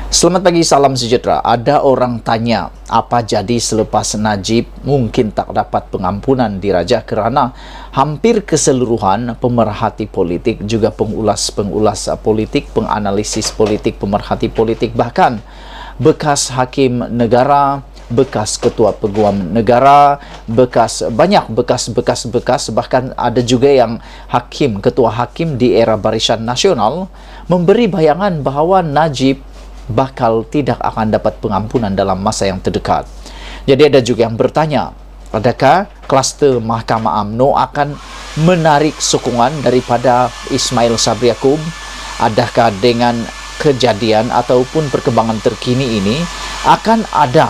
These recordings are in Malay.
Selamat pagi, salam sejahtera. Ada orang tanya, apa jadi selepas Najib mungkin tak dapat pengampunan diraja kerana hampir keseluruhan pemerhati politik, juga pengulas-pengulas politik, penganalisis politik, pemerhati politik, bahkan bekas hakim negara, bekas ketua peguam negara, banyak bekas, bahkan ada juga yang ketua hakim di era Barisan Nasional memberi bayangan bahawa Najib bakal tidak akan dapat pengampunan dalam masa yang terdekat. Jadi ada juga yang bertanya, adakah kluster Mahkamah UMNO akan menarik sokongan daripada Ismail Sabri Yaakob? Adakah dengan kejadian ataupun perkembangan terkini ini akan ada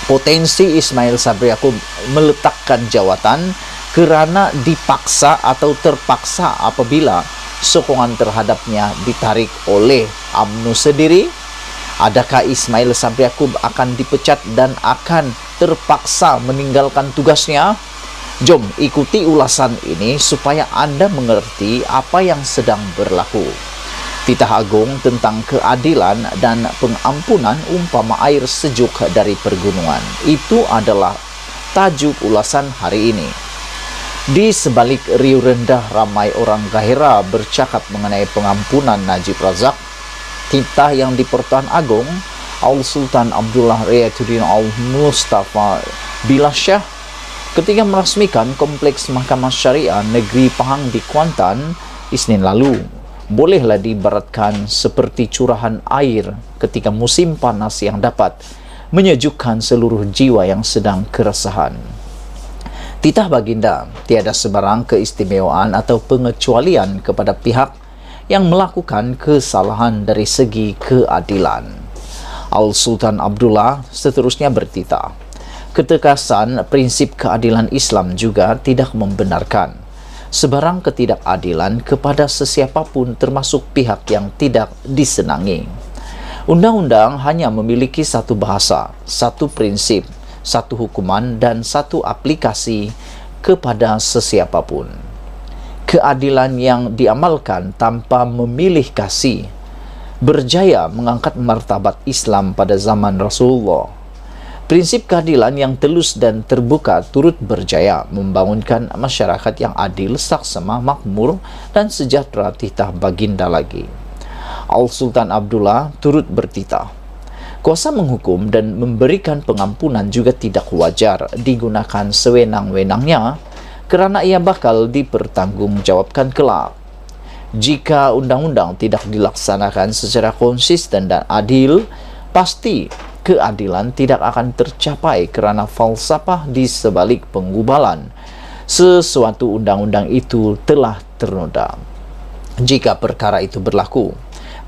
potensi Ismail Sabri Yaakob meletakkan jawatan kerana dipaksa atau terpaksa apabila sokongan terhadapnya ditarik oleh UMNO sendiri? Adakah Ismail Sabri Yaakob akan dipecat dan akan terpaksa meninggalkan tugasnya? Jom ikuti ulasan ini supaya anda mengerti apa yang sedang berlaku. Titah agung tentang keadilan dan pengampunan umpama air sejuk dari pergunungan. Itu adalah tajuk ulasan hari ini. Di sebalik riuh rendah ramai orang gahira bercakap mengenai pengampunan Najib Razak, titah yang di Pertuan Agong Al-Sultan Abdullah Riyatuddin Al-Mustafa Billah Shah ketika merasmikan Kompleks Mahkamah Syariah Negeri Pahang di Kuantan Isnin lalu, bolehlah diibaratkan seperti curahan air ketika musim panas yang dapat menyejukkan seluruh jiwa yang sedang keresahan. Titah baginda tiada sebarang keistimewaan atau pengecualian kepada pihak yang melakukan kesalahan dari segi keadilan. Al-Sultan Abdullah seterusnya bertitah, ketegasan prinsip keadilan Islam juga tidak membenarkan sebarang ketidakadilan kepada sesiapapun termasuk pihak yang tidak disenangi. Undang-undang hanya memiliki satu bahasa, satu prinsip, satu hukuman dan satu aplikasi kepada sesiapapun. Keadilan yang diamalkan tanpa memilih kasih berjaya mengangkat martabat Islam pada zaman Rasulullah. Prinsip keadilan yang telus dan terbuka turut berjaya membangunkan masyarakat yang adil, saksama, makmur dan sejahtera. Titah baginda lagi. Al-Sultan Abdullah turut bertitah, kuasa menghukum dan memberikan pengampunan juga tidak wajar digunakan sewenang-wenangnya kerana ia bakal dipertanggungjawabkan kelak. Jika undang-undang tidak dilaksanakan secara konsisten dan adil, pasti keadilan tidak akan tercapai kerana falsafah di sebalik penggubalan sesuatu undang-undang itu telah ternoda. Jika perkara itu berlaku,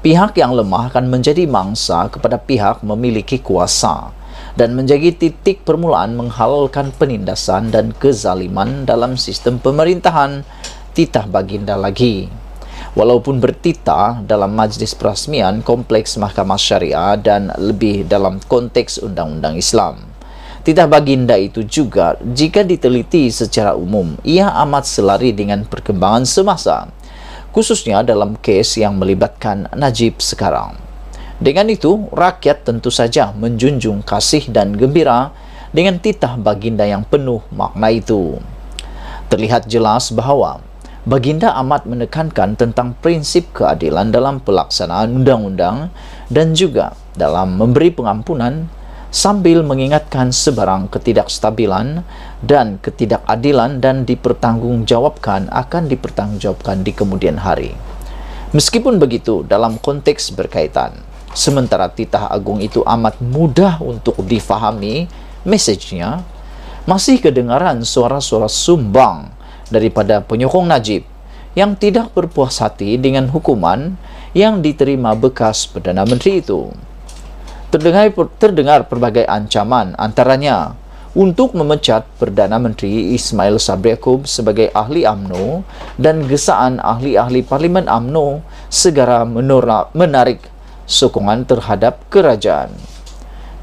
pihak yang lemah akan menjadi mangsa kepada pihak memiliki kuasa dan menjadi titik permulaan menghalalkan penindasan dan kezaliman dalam sistem pemerintahan. Titah baginda lagi. Walaupun bertitah dalam majlis perasmian Kompleks Mahkamah Syariah dan lebih dalam konteks undang-undang Islam, titah baginda itu juga jika diteliti secara umum, ia amat selari dengan perkembangan semasa, khususnya dalam kes yang melibatkan Najib sekarang. Dengan itu, rakyat tentu saja menjunjung kasih dan gembira dengan titah baginda yang penuh makna itu. Terlihat jelas bahawa baginda amat menekankan tentang prinsip keadilan dalam pelaksanaan undang-undang dan juga dalam memberi pengampunan, sambil mengingatkan sebarang ketidakstabilan dan ketidakadilan dan akan dipertanggungjawabkan di kemudian hari. Meskipun begitu, dalam konteks berkaitan, sementara titah agung itu amat mudah untuk difahami mesejnya, masih kedengaran suara-suara sumbang daripada penyokong Najib yang tidak berpuas hati dengan hukuman yang diterima bekas Perdana Menteri itu. Terdengar berbagai ancaman, antaranya untuk memecat Perdana Menteri Ismail Sabri Yaakob sebagai ahli UMNO dan gesaan ahli-ahli Parlimen UMNO segera menarik sokongan terhadap kerajaan.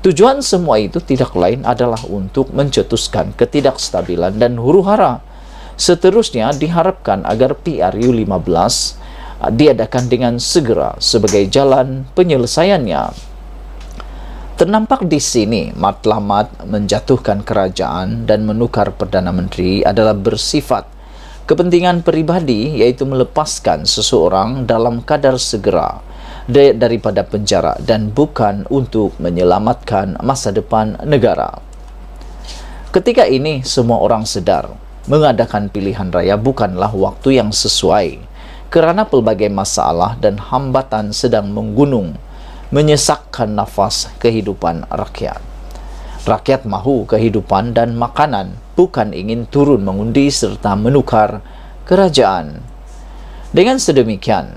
Tujuan semua itu tidak lain adalah untuk mencetuskan ketidakstabilan dan huru-hara. Seterusnya diharapkan agar PRU 15 diadakan dengan segera sebagai jalan penyelesaiannya. Ternampak di sini, matlamat menjatuhkan kerajaan dan menukar Perdana Menteri adalah bersifat kepentingan pribadi, yaitu melepaskan seseorang dalam kadar segera daripada penjara dan bukan untuk menyelamatkan masa depan negara. Ketika ini, semua orang sedar mengadakan pilihan raya bukanlah waktu yang sesuai kerana pelbagai masalah dan hambatan sedang menggunung, menyesakkan nafas kehidupan rakyat. Rakyat mahu kehidupan dan makanan, bukan ingin turun mengundi serta menukar kerajaan. Dengan sedemikian,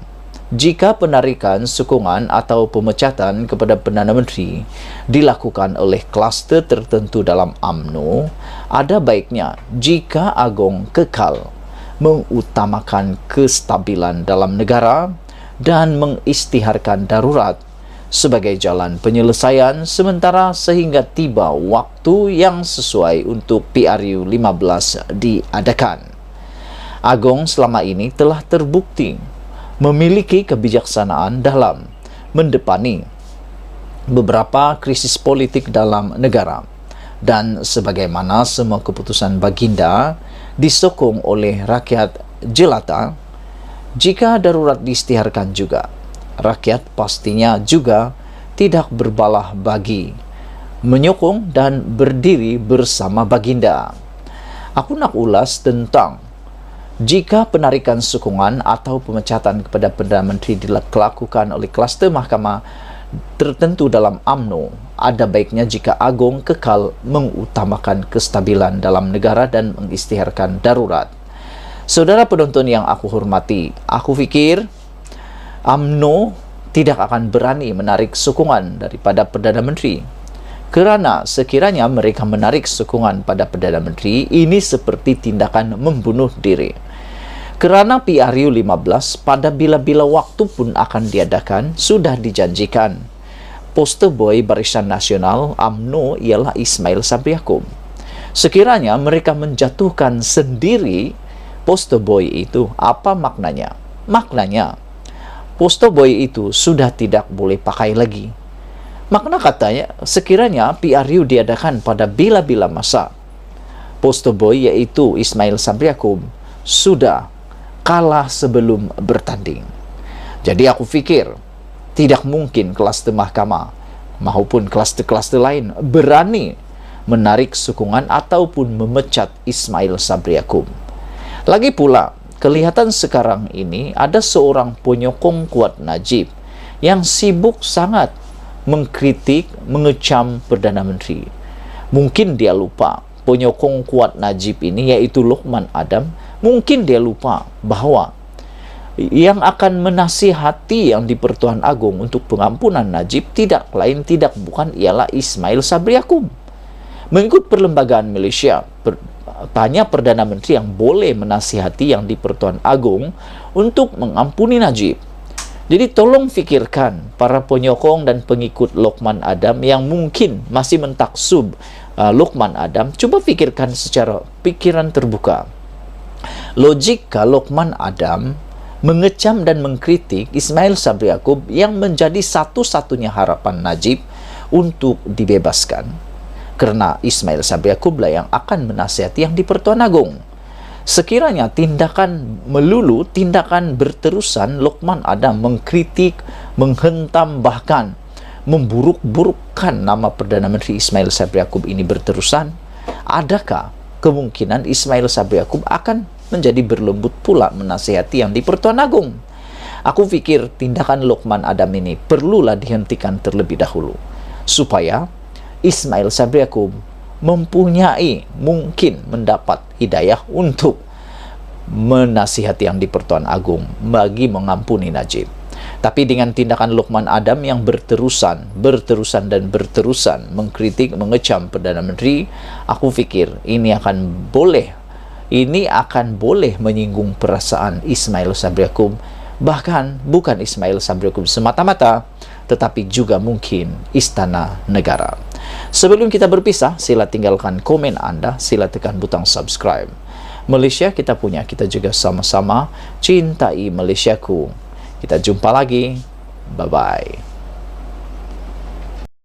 jika penarikan sokongan atau pemecatan kepada Perdana Menteri dilakukan oleh kluster tertentu dalam UMNO, ada baiknya jika Agong kekal mengutamakan kestabilan dalam negara dan mengisytiharkan darurat sebagai jalan penyelesaian sementara sehingga tiba waktu yang sesuai untuk PRU 15 diadakan. Agong selama ini telah terbukti memiliki kebijaksanaan dalam mendepani beberapa krisis politik dalam negara, dan sebagaimana semua keputusan baginda disokong oleh rakyat jelata, jika darurat diisytiharkan juga, rakyat pastinya juga tidak berbalah bagi menyokong dan berdiri bersama baginda. Aku nak ulas tentang jika penarikan sokongan atau pemecatan kepada Perdana Menteri dilakukan oleh kluster mahkamah tertentu dalam UMNO, ada baiknya jika Agong kekal mengutamakan kestabilan dalam negara dan mengisytiharkan darurat. Saudara penonton yang aku hormati, aku fikir UMNO tidak akan berani menarik sokongan daripada Perdana Menteri, kerana sekiranya mereka menarik sokongan pada Perdana Menteri, ini seperti tindakan membunuh diri. Kerana PRU 15 pada bila-bila waktu pun akan diadakan, sudah dijanjikan. Poster boy Barisan Nasional UMNO ialah Ismail Sabri Yaakob. Sekiranya mereka menjatuhkan sendiri poster boy itu, apa maknanya? Maknanya, poster boy itu sudah tidak boleh pakai lagi. Makna katanya, sekiranya PRU diadakan pada bila-bila masa, poster boy yaitu Ismail Sabri Yaakob sudah kalah sebelum bertanding. Jadi aku fikir tidak mungkin kluster mahkamah maupun kluster-kluster lain berani menarik sokongan ataupun memecat Ismail Sabri Yaakob. Lagi pula, kelihatan sekarang ini ada seorang penyokong kuat Najib yang sibuk sangat mengkritik, mengecam Perdana Menteri. Mungkin dia lupa penyokong kuat Najib ini yaitu Lokman Adam. Mungkin dia lupa bahawa yang akan menasihati yang di-Pertuan Agong untuk pengampunan Najib tidak lain tidak bukan ialah Ismail Sabri Yaakob. Mengikut Perlembagaan Malaysia, hanya Perdana Menteri yang boleh menasihati yang di-Pertuan Agong untuk mengampuni Najib. Jadi tolong fikirkan para penyokong dan pengikut Lokman Adam yang mungkin masih mentaksub Lokman Adam, cuba fikirkan secara pikiran terbuka. Logika Lokman Adam mengecam dan mengkritik Ismail Sabri Yaakob yang menjadi satu-satunya harapan Najib untuk dibebaskan, kerana Ismail Sabri Yaakob lah yang akan menasihati yang di-Pertuan Agong. Sekiranya tindakan melulu, tindakan berterusan Lokman Adam mengkritik, menghentam, bahkan memburuk-burukkan nama Perdana Menteri Ismail Sabri Yaakob ini berterusan, adakah kemungkinan Ismail Sabri Yaakob akan menjadi berlembut pula menasihati yang di-Pertuan Agong? Aku fikir tindakan Lokman Adam ini perlulah dihentikan terlebih dahulu, supaya Ismail Sabri Yaakob mempunyai, mungkin mendapat hidayah untuk menasihati yang di-Pertuan Agong bagi mengampuni Najib. Tapi dengan tindakan Lokman Adam yang berterusan mengkritik, mengecam Perdana Menteri, aku fikir ini akan boleh menyinggung perasaan Ismail Sabri Yaakob, bahkan bukan Ismail Sabri Yaakob semata-mata, tetapi juga mungkin Istana Negara. Sebelum kita berpisah, sila tinggalkan komen anda, sila tekan butang subscribe. Malaysia kita punya, kita juga sama-sama cintai Malaysiaku. Kita jumpa lagi. Bye-bye.